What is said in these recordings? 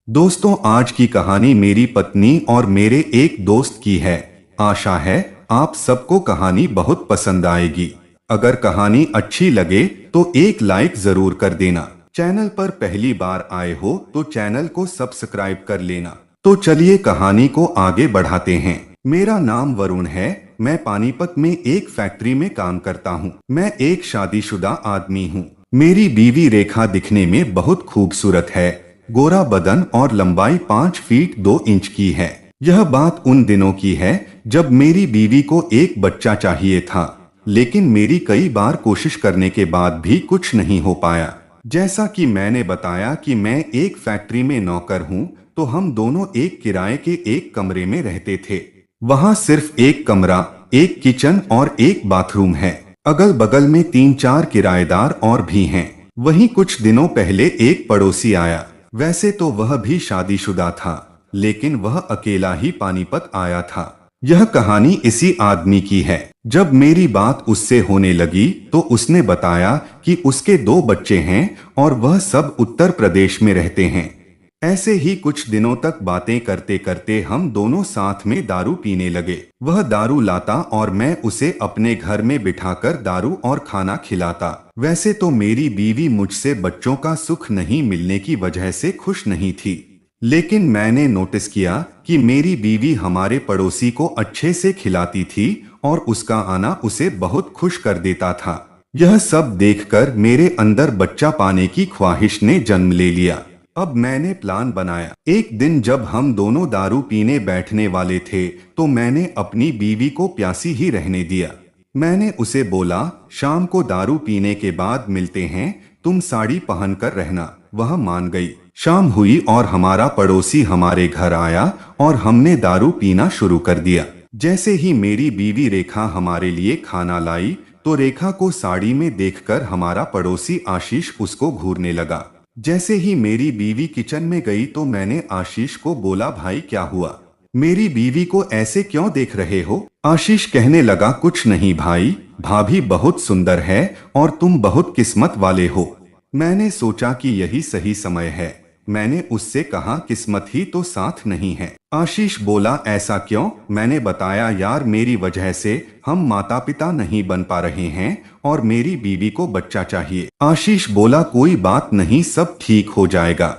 दोस्तों, आज की कहानी मेरी पत्नी और मेरे एक दोस्त की है। आशा है आप सबको कहानी बहुत पसंद आएगी। अगर कहानी अच्छी लगे तो एक लाइक जरूर कर देना। चैनल पर पहली बार आए हो तो चैनल को सब्सक्राइब कर लेना। तो चलिए कहानी को आगे बढ़ाते हैं। मेरा नाम वरुण है। मैं पानीपत में एक फैक्ट्री में काम करता हूँ। मैं एक शादीशुदा आदमी हूँ। मेरी बीवी रेखा दिखने में बहुत खूबसूरत है। गोरा बदन और लंबाई 5 फीट 2 इंच की है। यह बात उन दिनों की है जब मेरी बीवी को एक बच्चा चाहिए था, लेकिन मेरी कई बार कोशिश करने के बाद भी कुछ नहीं हो पाया। जैसा कि मैंने बताया कि मैं एक फैक्ट्री में नौकर हूँ, तो हम दोनों एक किराए के एक कमरे में रहते थे। वहाँ सिर्फ एक कमरा, एक किचन और एक बाथरूम है। अगल बगल में 3-4 किराएदार और भी हैं। वहीं कुछ दिनों पहले एक पड़ोसी आया। वैसे तो वह भी शादीशुदा था, लेकिन वह अकेला ही पानीपत आया था। यह कहानी इसी आदमी की है। जब मेरी बात उससे होने लगी तो उसने बताया कि उसके 2 बच्चे हैं और वह सब उत्तर प्रदेश में रहते हैं। ऐसे ही कुछ दिनों तक बातें करते करते हम दोनों साथ में दारू पीने लगे। वह दारू लाता और मैं उसे अपने घर में बिठाकर दारू और खाना खिलाता। वैसे तो मेरी बीवी मुझसे बच्चों का सुख नहीं मिलने की वजह से खुश नहीं थी, लेकिन मैंने नोटिस किया कि मेरी बीवी हमारे पड़ोसी को अच्छे से खिलाती थी और उसका आना उसे बहुत खुश कर देता था। यह सब देखकर मेरे अंदर बच्चा पाने की ख्वाहिश ने जन्म ले लिया। अब मैंने प्लान बनाया। एक दिन जब हम दोनों दारू पीने बैठने वाले थे तो मैंने अपनी बीवी को प्यासी ही रहने दिया। मैंने उसे बोला, शाम को दारू पीने के बाद मिलते हैं, तुम साड़ी पहनकर रहना। वह मान गई। शाम हुई और हमारा पड़ोसी हमारे घर आया और हमने दारू पीना शुरू कर दिया। जैसे ही मेरी बीवी रेखा हमारे लिए खाना लाई तो रेखा को साड़ी में देखकर हमारा पड़ोसी आशीष उसको घूरने लगा। जैसे ही मेरी बीवी किचन में गई तो मैंने आशीष को बोला, भाई क्या हुआ? मेरी बीवी को ऐसे क्यों देख रहे हो? आशीष कहने लगा, कुछ नहीं भाई, भाभी बहुत सुंदर है और तुम बहुत किस्मत वाले हो। मैंने सोचा कि यही सही समय है। मैंने उससे कहा, किस्मत ही तो साथ नहीं है। आशीष बोला, ऐसा क्यों? मैंने बताया, यार मेरी वजह से हम माता पिता नहीं बन पा रहे हैं और मेरी बीवी को बच्चा चाहिए। आशीष बोला, कोई बात नहीं, सब ठीक हो जाएगा।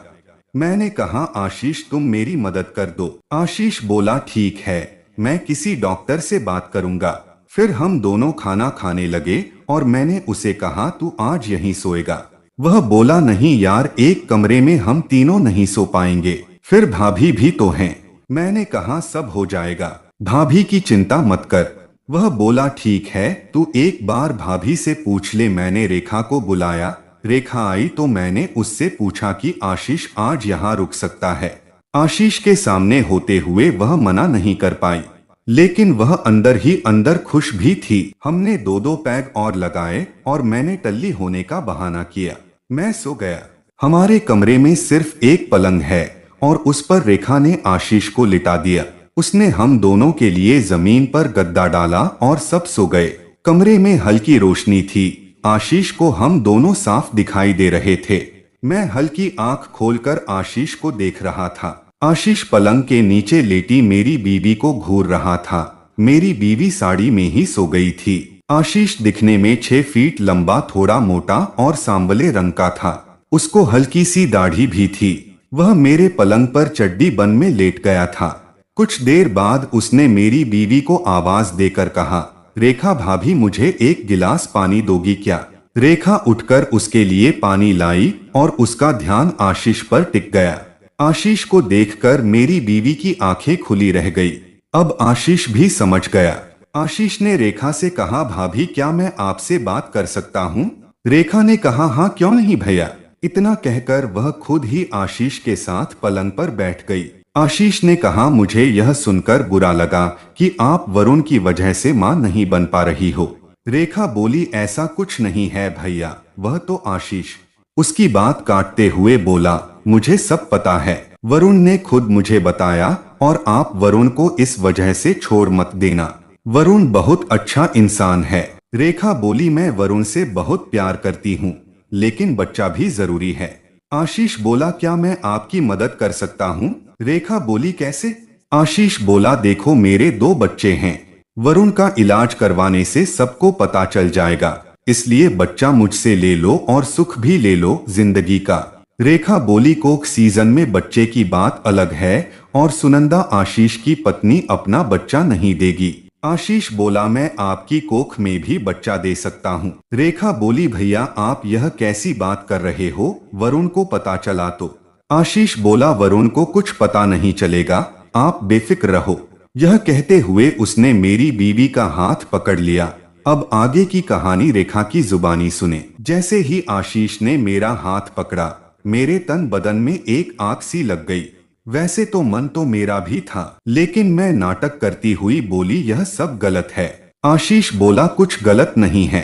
मैंने कहा, आशीष तुम मेरी मदद कर दो। आशीष बोला, ठीक है, मैं किसी डॉक्टर से बात करूंगा। फिर हम दोनों खाना खाने लगे और मैंने उसे कहा, तू आज यहीं सोएगा। वह बोला, नहीं यार, एक कमरे में हम तीनों नहीं सो पाएंगे, फिर भाभी भी तो हैं। मैंने कहा, सब हो जाएगा, भाभी की चिंता मत कर। वह बोला, ठीक है, तू एक बार भाभी से पूछ ले। मैंने रेखा को बुलाया। रेखा आई तो मैंने उससे पूछा कि आशीष आज यहाँ रुक सकता है। आशीष के सामने होते हुए वह मना नहीं कर पाई, लेकिन वह अंदर ही अंदर खुश भी थी। हमने 2-2 पैग और लगाए और मैंने टल्ली होने का बहाना किया। मैं सो गया। हमारे कमरे में सिर्फ एक पलंग है और उस पर रेखा ने आशीष को लिटा दिया। उसने हम दोनों के लिए जमीन पर गद्दा डाला और सब सो गए। कमरे में हल्की रोशनी थी। आशीष को हम दोनों साफ दिखाई दे रहे थे। मैं हल्की आंख खोलकर आशीष को देख रहा था। आशीष पलंग के नीचे लेटी मेरी बीवी को घूर रहा था। मेरी बीवी साड़ी में ही सो गई थी। आशीष दिखने में 6 फीट लंबा, थोड़ा मोटा और सांवले रंग का था। उसको हल्की सी दाढ़ी भी थी। वह मेरे पलंग पर चड्डी बन में लेट गया था। कुछ देर बाद उसने मेरी बीवी को आवाज देकर कहा, रेखा भाभी, मुझे एक गिलास पानी दोगी क्या? रेखा उठकर उसके लिए पानी लाई और उसका ध्यान आशीष पर टिक गया। आशीष को देखकर मेरी बीवी की आंखें खुली रह गई। अब आशीष भी समझ गया। आशीष ने रेखा से कहा, भाभी क्या मैं आपसे बात कर सकता हूँ? रेखा ने कहा, हाँ क्यों नहीं भैया। इतना कहकर वह खुद ही आशीष के साथ पलंग पर बैठ गई। आशीष ने कहा, मुझे यह सुनकर बुरा लगा कि आप वरुण की वजह से मां नहीं बन पा रही हो। रेखा बोली, ऐसा कुछ नहीं है भैया, वह तो आशीष। उसकी बात काटते हुए बोला, मुझे सब पता है, वरुण ने खुद मुझे बताया और आप वरुण को इस वजह से छोड़ मत देना। वरुण बहुत अच्छा इंसान है। रेखा बोली, मैं वरुण से बहुत प्यार करती हूँ, लेकिन बच्चा भी जरूरी है। आशीष बोला, क्या मैं आपकी मदद कर सकता हूँ? रेखा बोली, कैसे? आशीष बोला, देखो मेरे दो बच्चे हैं। वरुण का इलाज करवाने से सबको पता चल जाएगा, इसलिए बच्चा मुझसे ले लो और सुख भी ले लो जिंदगी का। रेखा बोली, कोक सीजन में बच्चे की बात अलग है और सुनंदा आशीष की पत्नी अपना बच्चा नहीं देगी। आशीष बोला, मैं आपकी कोख में भी बच्चा दे सकता हूँ। रेखा बोली, भैया आप यह कैसी बात कर रहे हो? वरुण को पता चला तो? आशीष बोला, वरुण को कुछ पता नहीं चलेगा, आप बेफिक्र रहो। यह कहते हुए उसने मेरी बीवी का हाथ पकड़ लिया। अब आगे की कहानी रेखा की जुबानी सुने। जैसे ही आशीष ने मेरा हाथ पकड़ा, मेरे तन बदन में एक आग सी लग गई। वैसे तो मन तो मेरा भी था, लेकिन मैं नाटक करती हुई बोली, यह सब गलत है। आशीष बोला, कुछ गलत नहीं है।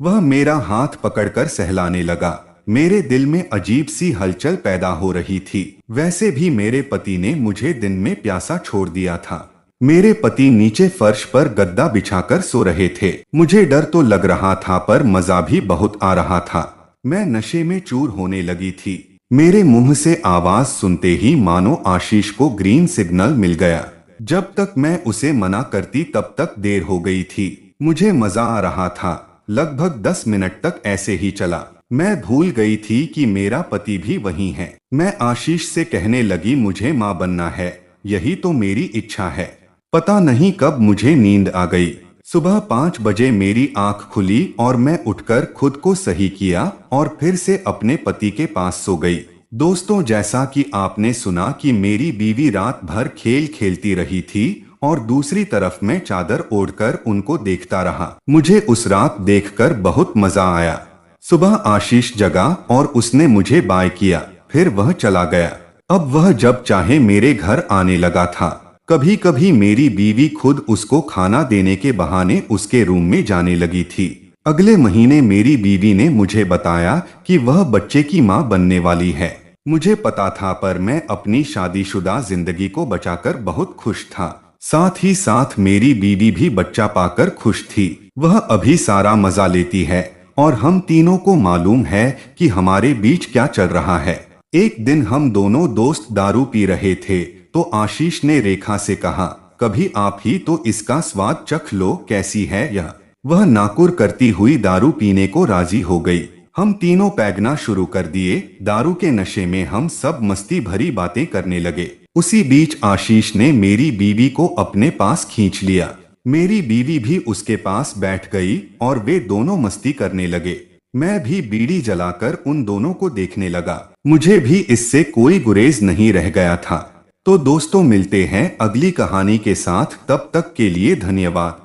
वह मेरा हाथ पकड़कर सहलाने लगा। मेरे दिल में अजीब सी हलचल पैदा हो रही थी। वैसे भी मेरे पति ने मुझे दिन में प्यासा छोड़ दिया था। मेरे पति नीचे फर्श पर गद्दा बिछाकर सो रहे थे। मुझे डर तो लग रहा था, पर मजा भी बहुत आ रहा था। मैं नशे में चूर होने लगी थी। मेरे मुंह से आवाज सुनते ही मानो आशीष को ग्रीन सिग्नल मिल गया। जब तक मैं उसे मना करती तब तक देर हो गई थी। मुझे मजा आ रहा था। लगभग 10 मिनट तक ऐसे ही चला। मैं भूल गई थी कि मेरा पति भी वहीं है। मैं आशीष से कहने लगी, मुझे माँ बनना है, यही तो मेरी इच्छा है। पता नहीं कब मुझे नींद आ गई। सुबह 5 बजे मेरी आंख खुली और मैं उठकर खुद को सही किया और फिर से अपने पति के पास सो गई। दोस्तों, जैसा कि आपने सुना कि मेरी बीवी रात भर खेल खेलती रही थी और दूसरी तरफ मैं चादर ओढ़कर उनको देखता रहा। मुझे उस रात देखकर बहुत मजा आया। सुबह आशीष जगा और उसने मुझे बाय किया, फिर वह चला गया। अब वह जब चाहे मेरे घर आने लगा था। कभी कभी मेरी बीवी खुद उसको खाना देने के बहाने उसके रूम में जाने लगी थी। अगले महीने मेरी बीवी ने मुझे बताया कि वह बच्चे की मां बनने वाली है। मुझे पता था, पर मैं अपनी शादीशुदा जिंदगी को बचाकर बहुत खुश था। साथ ही साथ मेरी बीवी भी बच्चा पाकर खुश थी। वह अभी सारा मजा लेती है और हम तीनों को मालूम है कि हमारे बीच क्या चल रहा है। एक दिन हम दोनों दोस्त दारू पी रहे थे तो आशीष ने रेखा से कहा, कभी आप ही तो इसका स्वाद चख लो, कैसी है यह। वह नाकुर करती हुई दारू पीने को राजी हो गई। हम तीनों पैगना शुरू कर दिए। दारू के नशे में हम सब मस्ती भरी बातें करने लगे। उसी बीच आशीष ने मेरी बीवी को अपने पास खींच लिया। मेरी बीवी भी उसके पास बैठ गई और वे दोनों मस्ती करने लगे। मैं भी बीड़ी जलाकर उन दोनों को देखने लगा। मुझे भी इससे कोई गुरेज नहीं रह गया था। तो दोस्तों, मिलते हैं अगली कहानी के साथ। तब तक के लिए धन्यवाद।